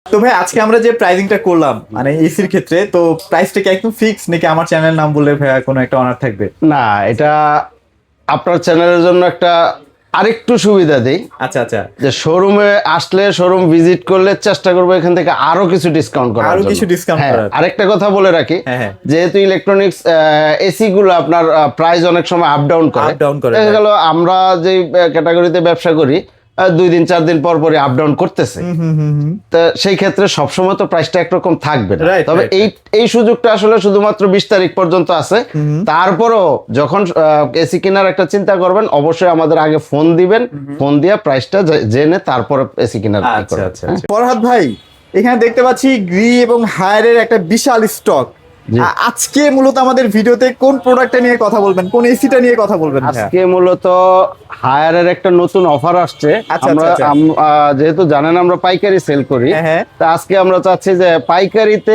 তো ভাই আজকে আমরা যে প্রাইজিংটা করলাম মানে এসির ক্ষেত্রে, তো প্রাইসটা কি একদম ফিক্স নাকি আমার চ্যানেল নাম বললে ভাইয়া কোনো একটা অনার থাকবে? না, এটা আপনার চ্যানেলের জন্য একটা আরেকটু সুবিধা দেই। আচ্ছা আচ্ছা, যে শোরুমে আসলে শোরুম ভিজিট করলে চেষ্টা করবো এখান থেকে আরো কিছু ডিসকাউন্ট করার আরো জন্য। কিছু ডিসকাউন্ট হ্যাঁ, করার। আরেকটা কথা বলে রাখি, হ্যাঁ, হ্যাঁ। যেহেতু ইলেকট্রনিক্স এসি গুলো আপনার প্রাইস অনেক সময় আপ ডাউন করে। Up down করে, দেখা right. গেল আমরা যে ক্যাটাগরিতে ব্যবসা করি 2 দিন 4 দিন পর পরই আপ ডাউন করতেছে। তো সেই ক্ষেত্রে সবসময় তো প্রাইসটা একরকম থাকবে না। Right, তবে right, এই সুযোগটা আসলে শুধুমাত্র 20 তারিখ পর্যন্ত আছে। তারপরও যখন এসি কেনার একটা চিন্তা করবেন, অবশ্যই আমাদের আগে ফোন দিবেন, ফোন দিয়ে প্রাইসটা জেনে তারপরে এসি কেনার ট্রাই আচ্ছা করবেন। আচ্ছা। ফরহাদ ভাই, এখানে দেখতে পাচ্ছি গ্রি এবং হায়ারের একটা বিশাল স্টক। জি। আজকে মূলত আমাদের ভিডিওতে কোন প্রোডাক্টটা নিয়ে কথা বলবেন, কোন এসিটা নিয়ে কথা বলবেন ভাইয়া? আজকে মূলত হায়ারের একটা নতুন অফার আসছে। আচ্ছা, আমরা আচ্ছা। যেহেতু জানেন আমরা পাইকারি সেল করি, হ্যাঁ, হ্যাঁ। তা আজকে আমরা চাচ্ছি যে পাইকারিতে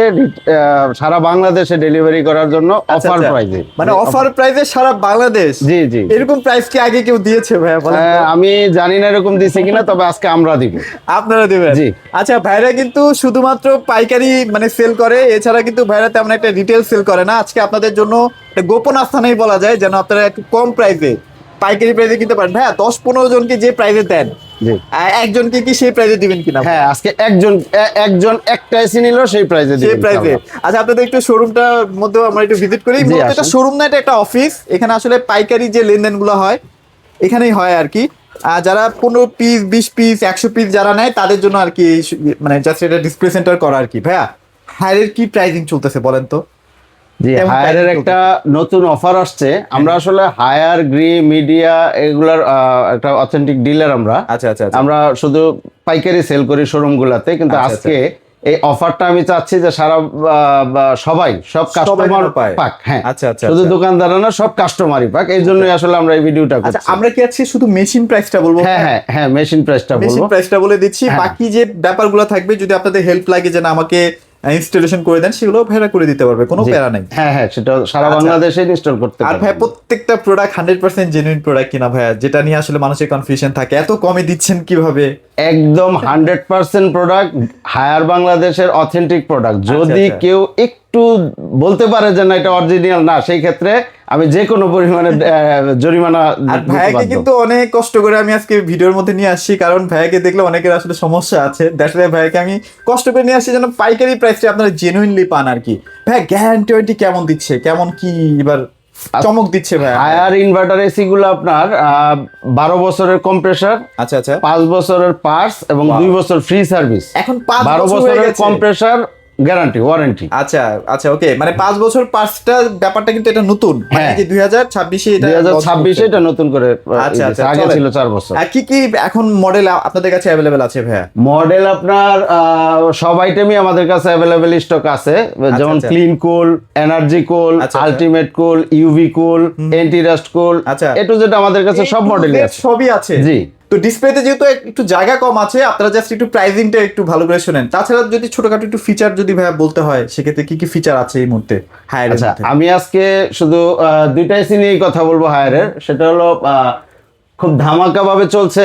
সারা বাংলাদেশে ডেলিভারি করার জন্য আচ্ছা, অফার আচ্ছা। প্রাইসে। মানে অফার প্রাইসে সারা বাংলাদেশ? জি জি। এরকম প্রাইস কি আগে কেউ দিয়েছে ভাইয়া বলেন তো? আমি জানি না এরকম দিছে কিনা, তবে আজকে আমরা দিব। আপনারা দিবেন? জি। আচ্ছা, ভাইরা কিন্তু শুধুমাত্র পাইকারি মানে সেল করে, এছাড়া কিন্তু ভাইরা তেমন একটা রিটেল সেল করে না। আজকে আপনাদের জন্য একটা গোপন আস্থানেই বলা যায়, যেন আপনারা একটু কম প্রাইসে পাইকারি প্রাইসে কিনতে পারেন। ভাইয়া 10-15 জনকে যে প্রাইসে দেন, জি। একজনকে কি সেই প্রাইসে দিবেন কিনা? হ্যাঁ, আজকে একজন একটা এসি নিল সেই প্রাইসে সেই দিবেন প্রাইসে। ইনশাআল্লাহ। আচ্ছা, আপনাদের একটু শোরুমটার মধ্যে আমরা একটু ভিজিট করি। জি, মূলত এটা আসুন। শোরুম না, এটা একটা অফিস। এখানে আসলে পাইকারি যে লেনদেনগুলো হয় এখানেই হয় আর কি। আর যারা 15 পিস 20 পিস 100 পিস যারা নেয় তাদের জন্য আর কি মানে জাস্ট এটা ডিসপ্লে সেন্টার করা আর কি। ভাইয়া হায়ারের কি প্রাইসিং চলতেছে বলেন তো? জি, কেমন হায়ারের pricing একটা নতুন অফার আসছে। আমরা আসলে হায়ার, গ্রি, মিডিয়া এগুলার একটা অথেন্টিক ডিলার আমরা। আচ্ছা আচ্ছা আচ্ছা। আমরা শুধু পাইকারি সেল করি শোরুম গুলাতে, কিন্তু আচ্ছা, আজকে এই অফারটা আমি চাচ্ছি যে সারা সব কাস্টমার যেন পায়। পাক। হ্যাঁ, আচ্ছা, আচ্ছা, শুধু আচ্ছা। দোকানদাররা না, সব কাস্টমারই পাক। এই জন্যই আসলে আমরা এই ভিডিওটা আচ্ছা, করছি। আমরা কি আজকে শুধু মেশিন প্রাইসটা বলবো? হ্যাঁ হ্যাঁ হ্যাঁ, মেশিন প্রাইসটা মেশিন বলবো। প্রাইসটা বলে দিচ্ছি। হ্যাঁ। বাকি যে ব্যাপারগুলো থাকবে, যদি আপনাদের হেল্প লাগে যে না আমাকে ইনস্টলেশন করে দেন, সেগুলো ভাইরা করে দিতে পারবে, কোনো জি। প্যারা নাই। হ্যাঁ হ্যাঁ, সেটা সারা আচ্ছা। বাংলাদেশে ইনস্টল করতে আর পারবেন। ভাই প্রত্যেকটা প্রোডাক্ট 100% জেনুইন প্রোডাক্ট কিনা ভাইয়া, যেটা নিয়ে আসলে মানুষের কনফিউশন থাকে, এত কমে দিচ্ছেন কিভাবে? একদম 100% প্রোডাক্ট, হায়ার বাংলাদেশের অথেন্টিক প্রোডাক্ট। যদি আচ্ছা। কেউ একটু বলতে পারে যে না এটা অরিজিনাল না, সেই ক্ষেত্রে আমি যে কোনো পরিমাণে জরিমানা আর দিতে ভাইয়াকে বাধ্য। কিন্তু অনেক কষ্ট করে আমি আজকে ভিডিওর মধ্যে নিয়ে আসছি, কারণ ভাইয়াকে দেখলে অনেকের আসলে সমস্যা আছে। দ্যাটস ওয়াই ভাইয়াকে আমি কষ্ট করে নিয়ে আসছি যেন পাইকারি প্রাইসে আপনারা জেনুইনলি পান আর কি। ভাইয়া গ্যারান্টি ওয়ারেন্টি কেমন দিচ্ছে, কেমন কি এবার চমক দিচ্ছে ভাইয়া? হায়ার ইনভার্টার এসি গুলো আপনার 12 বছরের কম্প্রেসার, আচ্ছা আচ্ছা। 5 বছরের পার্টস এবং Wow. 2 বছর ফ্রি সার্ভিস। এখন 5 12 বছর হয়ে বছরের গেছে। Compressor guarantee warranty. আচ্ছা আচ্ছা, ওকে। মানে 5 বছর পাঁচটা ব্যাপারটা কিন্তু এটা নতুন, মানে হ্যাঁ। যে 2026-এ এটা 2026-এ এটা নতুন করে আচ্ছা আচ্ছা, আগে চলেন। ছিল 4 বছর। আর কি কি এখন মডেল আপনাদের কাছে অ্যাভেলেবেল আছে ভাইয়া? মডেল আপনার সব আইটেমই আমাদের কাছে অ্যাভেলেবেল স্টক আছে, যেমন আচ্ছা। ক্লিন কুল, এনার্জি কুল, আচ্ছা, আচ্ছা। আলটিমেট কুল, ইউভি কুল, এন্টি রাস্ট কুল, আচ্ছা। এটু যেটা আমাদের কাছে সব মডেলই আছে। সবই আছে। জি। তো ডিসপ্লেতে যেহেতু একটু জায়গা কম আছে, আপনারা জাস্ট একটু প্রাইসিংটা একটু ভালো করে শুনেন। তাছাড়া যদি ছোটখাটো একটু ফিচার যদি ভাইয়া বলতে হয়, সেক্ষেত্রে কি কি ফিচার আছে এই মুহূর্তে হায়ার? আচ্ছা, আমি আজকে শুধু দুইটা এসি নিয়েই কথা বলবো হায়ারের। সেটা হলো খুব ধামাকা ভাবে চলছে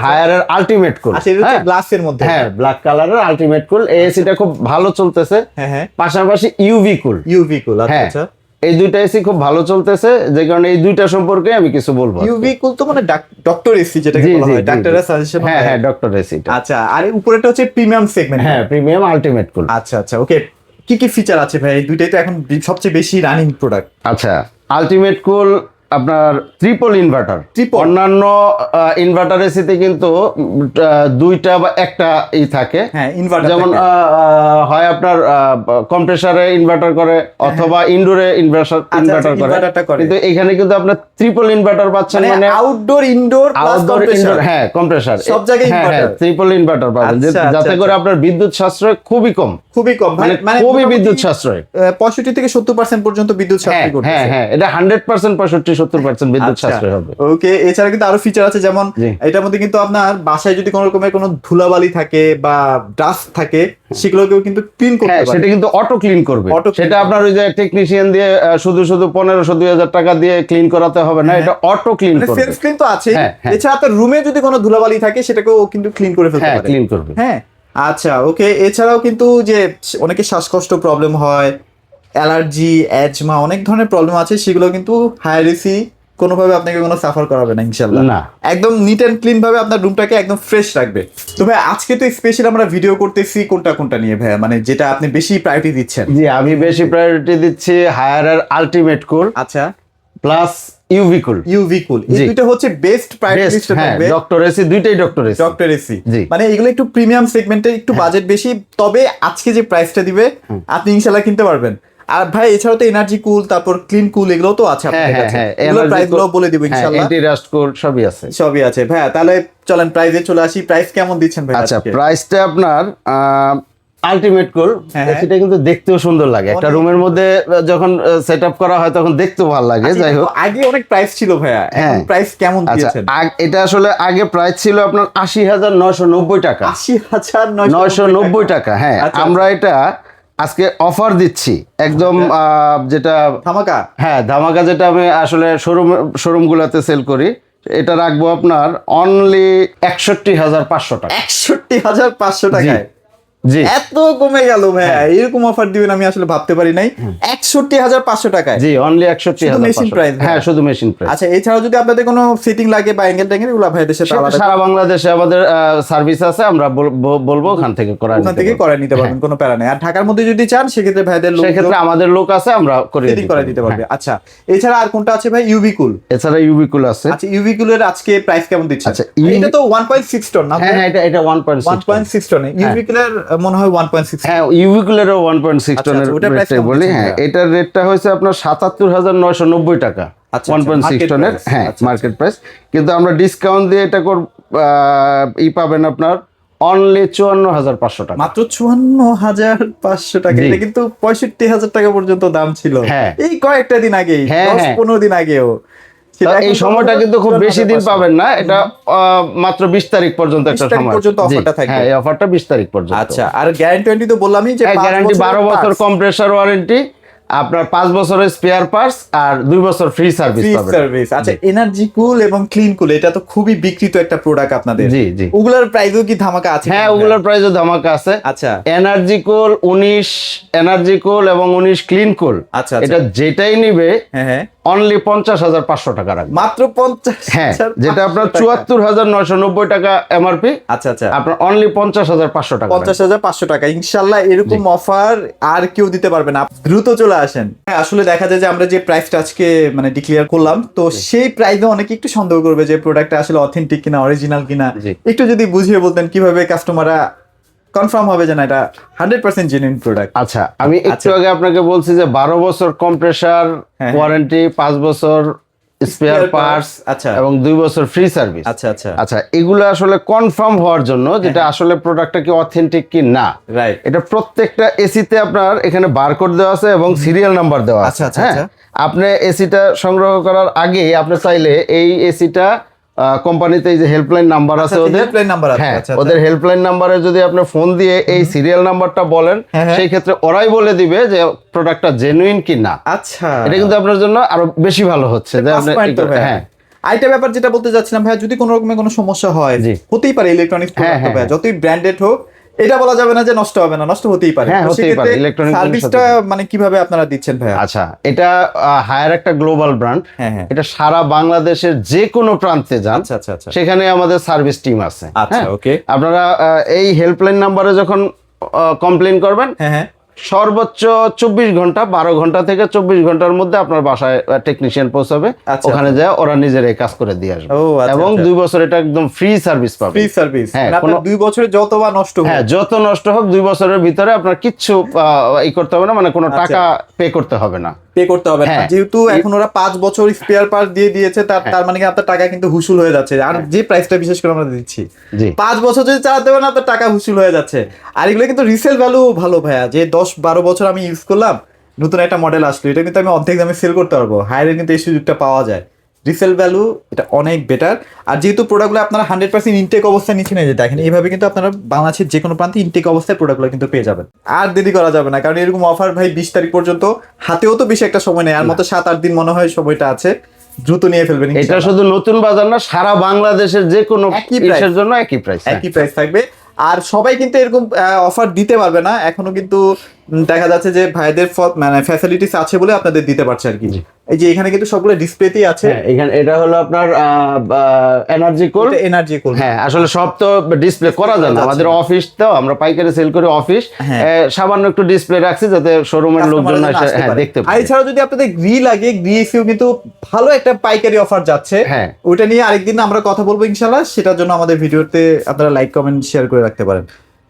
হায়ারের আলটিমেট কুল। আচ্ছা, এটা হচ্ছে গ্লাসের মধ্যে। হ্যাঁ, ব্ল্যাক কালারের আলটিমেট কুল। এই এসিটা খুব ভালো চলতেছে। হ্যাঁ হ্যাঁ। পাশাপাশি ইউভি কুল। ইউভি কুল, আচ্ছা হ্যাঁ, আচ্ছা। এই দুইটা এসি খুব ভালো চলতেছে, যে কারণে এই দুইটা সম্পর্কে আমি কিছু বলবো। ইউভি কুল তো মানে ডক্টর এসি যেটাকে জি, বলা জি, হয়, জি, ডাক্তাররা জি। সাজেশন। হ্যাঁ হ্যাঁ, ডক্টর এসি। আচ্ছা, আর উপরেটা হচ্ছে প্রিমিয়াম সেগমেন্ট। হ্যাঁ, প্রিমিয়াম আলটিমেট কুল। আচ্ছা আচ্ছা, ওকে। কি কি ফিচার আছে ভাই? এই দুইটাই তো এখন সবচেয়ে বেশি রানিং প্রোডাক্ট। আচ্ছা, আলটিমেট কুল আপনার ট্রিপল ইনভার্টার। Triple? অন্যান্য ইনভার্টার এসিতে কিন্তু দুইটা বা একটা থাকে। হ্যাঁ, ইনভার্টার যেমন হয় আপনার কম্প্রেসারে ইনভার্টার করে, অথবা ইনডোরে ইনভার্টার ইনভার্টারটা করে। করে। কিন্তু এখানে কিন্তু আপনার ট্রিপল ইনভার্টার পাচ্ছেন, মানে মানে outdoor indoor plus outdoor indoor. হ্যাঁ, কম্প্রেসার সব জায়গায় inverter। ট্রিপল ইনভার্টার পাবেন, আচ্ছা, যাতে আচ্ছা, করে আচ্ছা। আপনার বিদ্যুৎ সাশ্রয় খুবই কম। খুবই কম, মানে খুবই বিদ্যুৎ সাশ্রয়। 65 থেকে 70% পর্যন্ত বিদ্যুৎ হ্যাঁ সাশ্রয় করতেছে। হ্যাঁ হ্যাঁ, এটা 100% 65-70% বিদ্যুৎ সাশ্রয় হবে। ওকে। এছাড়া কিন্তু আরো ফিচার আছে, যেমন জি। এটার মধ্যে কিন্তু আপনার বাসায় যদি কোনো রকমের কোনো ধুলাবালি থাকে বা ডাস্ট থাকে, সেগুলোকেও কিন্তু ক্লিন করতে হ্যাঁ, পারে। সেটা কিন্তু অটো ক্লিন করবে। Auto clean সেটা আপনার ওই যে টেকনিশিয়ান দিয়ে শুধু 1500-2000 টাকা দিয়ে ক্লিন করাতে হবে না, এটা অটো ক্লিন করবে। সেলফ ক্লিন তো আছে। হ্যাঁ, হ্যাঁ। এছাড়া আপনার রুমে যদি কোনো ধুলাবালি থাকে, সেটাকেও কিন্তু ক্লিন করে ফেলতে হ্যাঁ, পারে। ক্লিন করবে। হ্যাঁ। আচ্ছা ওকে, এছাড়াও কিন্তু যে অনেকে শ্বাসকষ্ট প্রবলেম হয়, অ্যালার্জি, অ্যাজমা, অনেক ধরনের প্রবলেম আছে, সেগুলো কিন্তু হায়ার এসি কোনোভাবে আপনাকে কোনো সাফার করাবে না ইনশাল্লাহ। না। একদম নিট অ্যান্ড ক্লিন ভাবে আপনার রুমটাকে একদম ফ্রেশ রাখবে। তো ভাই আজকে তো স্পেশাল আমরা ভিডিও করতেছি কোনটা কোনটা নিয়ে ভাইয়া, মানে যেটা আপনি বেশি প্রায়োরিটি দিচ্ছেন? জি, আমি বেশি প্রায়োরিটি দিচ্ছি হায়ারের আলটিমেট কুল আচ্ছা, প্লাস ইউভি কুল। ইউভি কুল, এই জি। দুইটা হচ্ছে বেস্ট প্রায়োরিটি লিস্টে হ্যাঁ, থাকবে। ডক্টর এসি, দুইটাই ডক্টর এসি। ডক্টর এসি, জি। মানে এগুলো একটু প্রিমিয়াম সেগমেন্টে, একটু বাজেট বেশি, তবে আজকে যে প্রাইসটা দিবে আপনি ইনশাআল্লাহ কিনতে পারবেন। আর ভাই এছাড়াও তো এনার্জি কুল, তারপর ক্লিন কুল, এগুলো তো আছে হ্যাঁ আপনাদের হ্যাঁ কাছে, হ্যাঁ, এগুলো প্রাইস গুলো বলে দিব ইনশাআল্লাহ। অ্যান্টি রাস্ট কুল সবই আছে। সবই আছে ভাইয়া। তাহলে চলেন প্রাইসে চলে আসি, প্রাইস কেমন দিচ্ছেন ভাই আচ্ছা, আজকে? প্রাইসটা আপনার আলটিমেট কুল, হ্যাঁ। সেটা কিন্তু দেখতেও সুন্দর লাগে, একটা অনেক- রুমের মধ্যে যখন সেট আপ করা হয় তখন দেখতেও ভালো লাগে। আচ্ছা, যাই এটা হোক, তো আগে অনেক প্রাইস ছিল ভাইয়া, এখন হ্যাঁ। প্রাইস কেমন আচ্ছা, দিয়েছেন? এটা আসলে আগে প্রাইস ছিল আপনার 80,990 টাকা, 80,990 টাকা। হ্যাঁ, আচ্ছা, আমরা এটা আজকে অফার দিচ্ছি একদম, যেটা ধামাকা। হ্যাঁ ধামাকা, যেটা আমি আসলে শোরুমগুলোতে সেল করি, এটা রাখবো আপনার অনলি 61,500 টাকা। 61,500 টাকায়? জি এত কমে গেল ভাইয়া, এরকম অফার দিবেন আমি আসলে ভাবতে পারি নাই। 61,500 টাকায়? জি, অনলি শুধু machine 61,500 price, হ্যাঁ, শুধু মেশিন প্রাইস। আচ্ছা, এছাড়াও যদি আপনাদের কোনো সেটিং লাগে বা অ্যাঙ্গেল ট্যাঙ্গেল, এগুলো ভাইদের সাথে আলাদা সারা বাংলাদেশে আমাদের সার্ভিস আছে, আমরা বলবো ওখান থেকে করা ওখান থেকে করে নিতে পারবেন, কোনো প্যারা নেই। আর ঢাকার মধ্যে যদি চান সেক্ষেত্রে ভাইদের লোক সেক্ষেত্রে আমাদের লোক আছে, আমরা করে সেটিং করে দিতে পারবে। আচ্ছা, এছাড়া আর কোনটা আছে ভাই? ইউবিকুল। এছাড়া ইউবিকুল আছে। আচ্ছা, ইউবিকুলের আজকে প্রাইস কেমন দিচ্ছেন? আচ্ছা, এটা তো 1.6 টন না? হ্যাঁ হ্যাঁ, এটা 1.6 1.6 টন। ইউবিকুলের মনে হয় 1.6। হ্যাঁ, ইউবিকুলেরও 1.6 আচ্ছা, টনের ওটার price রেটটাই কেমন বলি। দিচ্ছেন হ্যাঁ, ভাইয়া? এটার রেটটা হয়েছে আপনার 77,990 টাকা, আচ্ছা, 1.6 market টনের। price। হ্যাঁ, আচ্ছা, মার্কেট প্রাইস। কিন্তু আমরা ডিসকাউন্ট দিয়ে এটা পাবেন আপনার অনলি 54,500 টাকা। মাত্র 54,500 টাকা। জি। এটা কিন্তু 65,000 টাকা পর্যন্ত দাম ছিল হ্যাঁ। এই কয়েকটা দিন আগেই, হ্যাঁ, 10-15 দিন আগেও। তো সেটা এই এখন সময়টা কিন্তু খুব বেশি দিন 54,500 পাবেন না, এটা মাত্র 20 তারিখ পর্যন্ত 20 একটা তারিখ সময় পর্যন্ত জি, অফারটা থাকবে। হ্যাঁ, এই অফারটা 20 তারিখ পর্যন্ত। আচ্ছা, আর গ্যারান্টি তো বললামই যে 5 গ্যারান্টি 12 বছর parts, কম্প্রেসার ওয়ারেন্টি, আপনার 5 বছরের স্পেয়ার পার্টস আর 2 বছর ফ্রি সার্ভিস free পাবেন। service। আচ্ছা, এনার্জি কুল এবং ক্লিন কুল, এটা তো খুবই বিক্রিত একটা প্রোডাক্ট আপনাদের। জি, জি। ওগুলার প্রাইসও কি ধামাকা আছে? হ্যাঁ, ওগুলোর প্রাইসও ধামাকা আছে। আচ্ছা, এনার্জি কুল 19 এনার্জি কুল এবং 19 ক্লিন কুল, আচ্ছা, এটা যেটাই নিবে হ্যাঁ হ্যাঁ, অনলি 50,500 টাকা রাখবে। মাত্র 50,000 হ্যাঁ, যেটা আপনার টাকা। 74,990 টাকা এমআরপি, আচ্ছা আচ্ছা, আপনার অনলি 50,500 টাকা রাখবে। 50,500 টাকা। ইনশাল্লাহ এরকম অফার আর কেউ দিতে পারবে না, দ্রুত চলে আসেন। হ্যাঁ, আসলে দেখা যায় যে আমরা যে প্রাইসটা আজকে মানে ডিক্লেয়ার করলাম, তো সেই প্রাইসে অনেকে একটু সন্দেহ করবে যে প্রোডাক্টটা আসলে অথেন্টিক কিনা, অরিজিনাল কিনা। জি। একটু যদি বুঝিয়ে বলতেন কিভাবে কাস্টমাররা কনফার্ম হবে যে না এটা 100% জেনুইন প্রোডাক্ট। আচ্ছা, আমি একটু আচ্ছা। আগে আপনাকে বলছি যে 12 বছর কম্প্রেসার হ্যাঁ। ওয়ারেন্টি, 5 বছর স্পেয়ার Spare পার্টস, parts, আচ্ছা। এবং 2 বছর ফ্রি সার্ভিস। আচ্ছা আচ্ছা, আচ্ছা, এগুলো আসলে কনফার্ম হওয়ার জন্য, যেটা আসলে প্রোডাক্টটা কি অথেন্টিক কি না, রাইট। এটা প্রত্যেকটা এসিতে আপনার এখানে বারকোড দেওয়া আছে এবং সিরিয়াল নাম্বার দেওয়া আছে। আচ্ছা, আচ্ছা, হ্যাঁ, আচ্ছা। আপনি এসিটা সংগ্রহ করার আগে আপনি চাইলে এই এসিটা কোম্পানিতে এই যে হেল্পলাইন নাম্বার আছে আচ্ছা, ওদের, helpline number আছে, হ্যাঁ, আচ্ছা, আচ্ছা। ওদের হেল্পলাইন নাম্বারে যদি আপনি ফোন দিয়ে এই সিরিয়াল নাম্বারটা বলেন, হ্যাঁ, হ্যাঁ। সেই ক্ষেত্রে ওরাই বলে দিবে যে প্রোডাক্টটা জেনুইন কি না। আচ্ছা, এটা কিন্তু আপনার জন্য আরো বেশি ভালো হচ্ছে যে Plus আপনি point তো ভাইয়া। হ্যাঁ আরেকটা ব্যাপার যেটা বলতে যাচ্ছিলাম ভাইয়া, যদি কোনো রকমের কোনো সমস্যা হয়, জি। হতেই পারে ইলেকট্রনিক্স হ্যাঁ, প্রোডাক্ট, হ্যাঁ, যতই ব্র্যান্ডেড হোক, এটা বলা যাবে না যে নষ্ট হবে না, নষ্ট হতেই পারে। হ্যাঁ, তো হতেই সেক্ষেত্রে পারে, electronic জিনিস সার্ভিসটা হতেই পারে। মানে কিভাবে আপনারা দিচ্ছেন ভাইয়া? আচ্ছা, এটা হায়ার একটা গ্লোবাল ব্র্যান্ড। হ্যাঁ, হ্যাঁ। এটা সারা বাংলাদেশের যে কোনো প্রান্তে যান, আচ্ছা আচ্ছা আচ্ছা, সেখানে আমাদের সার্ভিস টিম আছে। আচ্ছা, হ্যাঁ, ওকে। আপনারা এই হেল্পলাইন নাম্বারে যখন কমপ্লেইন করবেন, হ্যাঁ হ্যাঁ, সর্বোচ্চ 24 ঘন্টা, 12 ঘন্টা থেকে 24 ঘন্টার মধ্যে আপনার বাসায় টেকনিশিয়ান পৌঁছাবে। আচ্ছা, ওখানে যায় ওরা নিজেরাই কাজ করে দিয়ে আসবে। ও, আচ্ছা, এবং আচ্ছা। 2 বছর এটা একদম ফ্রি সার্ভিস পাবে। Free service. হ্যাঁ, আপনার কোনো- 2 বছরে যত বা নষ্ট হোক, হ্যাঁ, যত নষ্ট হোক 2 বছরের ভিতরে আপনার কিচ্ছু ই করতে হবে না, মানে কোনো আচ্ছা। টাকা পে করতে হবে না। পে করতে হবে না। হ্যাঁ। যেহেতু এখন ওরা 5 বছর স্পেয়ার পার্ট দিয়ে দিয়েছে, তার মানে কি আপনার টাকা কিন্তু হুসুল হয়ে যাচ্ছে। আর যে প্রাইসটা বিশেষ করে আমরা দিচ্ছি, জি। 5 বছর যদি চালাতে পারেন আপনার টাকা হুসুল হয়ে যাচ্ছে। আর এগুলো কিন্তু রিসেল ভ্যালু ভালো ভাইয়া, যে 10-12 বছর আমি ইউজ করলাম, নতুন একটা মডেল আসলো, এটা কিন্তু আমি অর্ধেক দামে সেল করতে পারবো। হায়ারের কিন্তু এই সুযোগটা পাওয়া যায়। রিসেল ভ্যালু এটা অনেক বেটার। আর যেহেতু প্রোডাক্টগুলো আপনারা 100% ইনটেক অবস্থায় নিচে নিয়ে দেখেন, এইভাবে কিন্তু আপনারা বাংলাদেশের যে কোনো প্রান্তে ইনটেক অবস্থায় প্রোডাক্টগুলো কিন্তু পেয়ে যাবেন। আর দেরি করা যাবে না, কারণ এরকম অফার ভাই 20 তারিখ পর্যন্ত, হাতেও তো বেশি একটা সময় নেই, আর মতো 7-8 দিন মনে হয় সময়টা আছে, দ্রুত নিয়ে ফেলবেন এটা ইনশাআল্লাহ। শুধু নতুন বাজার না, সারা বাংলাদেশের যে কোনো একই price। ইসের জন্য একই প্রাইস। একই প্রাইস থাকবে। আর সবাই কিন্তু এরকম অফার দিতে পারবে না এখনো, কিন্তু দেখা যাচ্ছে যে ভাইদের মানে ফ্যাসিলিটিস আছে বলে আপনাদের দিতে পারছে আর কি। এই যে এখানে কিন্তু সবগুলো ডিসপ্লেতেই আছে। হ্যাঁ, এখানে এটা হলো আপনার এনার্জি কোল। এনার্জি কোল। হ্যাঁ, আসলে সব তো ডিসপ্লে করা যায় না, আমাদের অফিস তো আমরা পাইকারি সেল করি অফিস, সামান্য একটু ডিসপ্লে রাখছি যাতে শোরুমের লোকজন এসে দেখতে পারে। আর এছাড়াও যদি আপনাদের গ্রি লাগে, গ্রি এসিও কিন্তু ভালো একটা পাইকারি অফার যাচ্ছে। হ্যাঁ, ওইটা নিয়ে আরেকদিন আমরা কথা বলবো ইনশাআল্লাহ, সেটার জন্য আমাদের ভিডিওতে আপনারা লাইক কমেন্ট শেয়ার করে রাখতে পারেন।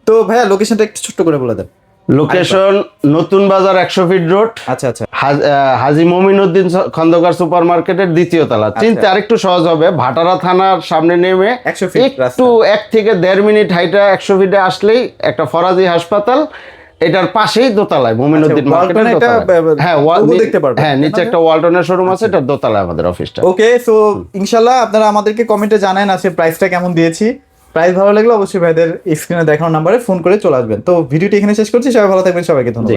তো ভাইয়া লোকেশনটা একটু ছোট্ট করে বলে দেন। লোকেশন নতুন বাজার 100 ফিট রোড, আচ্ছা আচ্ছা, হাজী মমিনুদ্দিন খন্দকার সুপার মার্কেটের দ্বিতীয় তলা। চিনতে আরেকটু সহজ হবে, ভাটারা থানার সামনে নেমে 100 ফিট একটু 1 থেকে 1.5 মিনিট হাইটা 100 ফিটে আসলেই একটা ফরাজি হাসপাতাল, এটার পাশেই দোতলায় মমিনুদ্দিন মার্কেটের দোতলায়। হ্যাঁ, দেখতে পারবেন। হ্যাঁ, নিচে একটা ওয়ালটনের শোরুম আছে, এটার দোতলায় আমাদের অফিসটা। ওকে, সো ইনশাআল্লাহ আপনারা আমাদেরকে কমেন্টে জানান আজকে প্রাইসটা কেমন দিয়েছি। প্রাইস ভালো লাগলে অবশ্যই ভাইদের স্ক্রিনে দেখানো নাম্বারে ফোন করে চলে আসবেন। তো ভিডিওটি এখানে শেষ করছি, সবাই ভালো থাকবেন, সবাইকে ধন্যবাদ।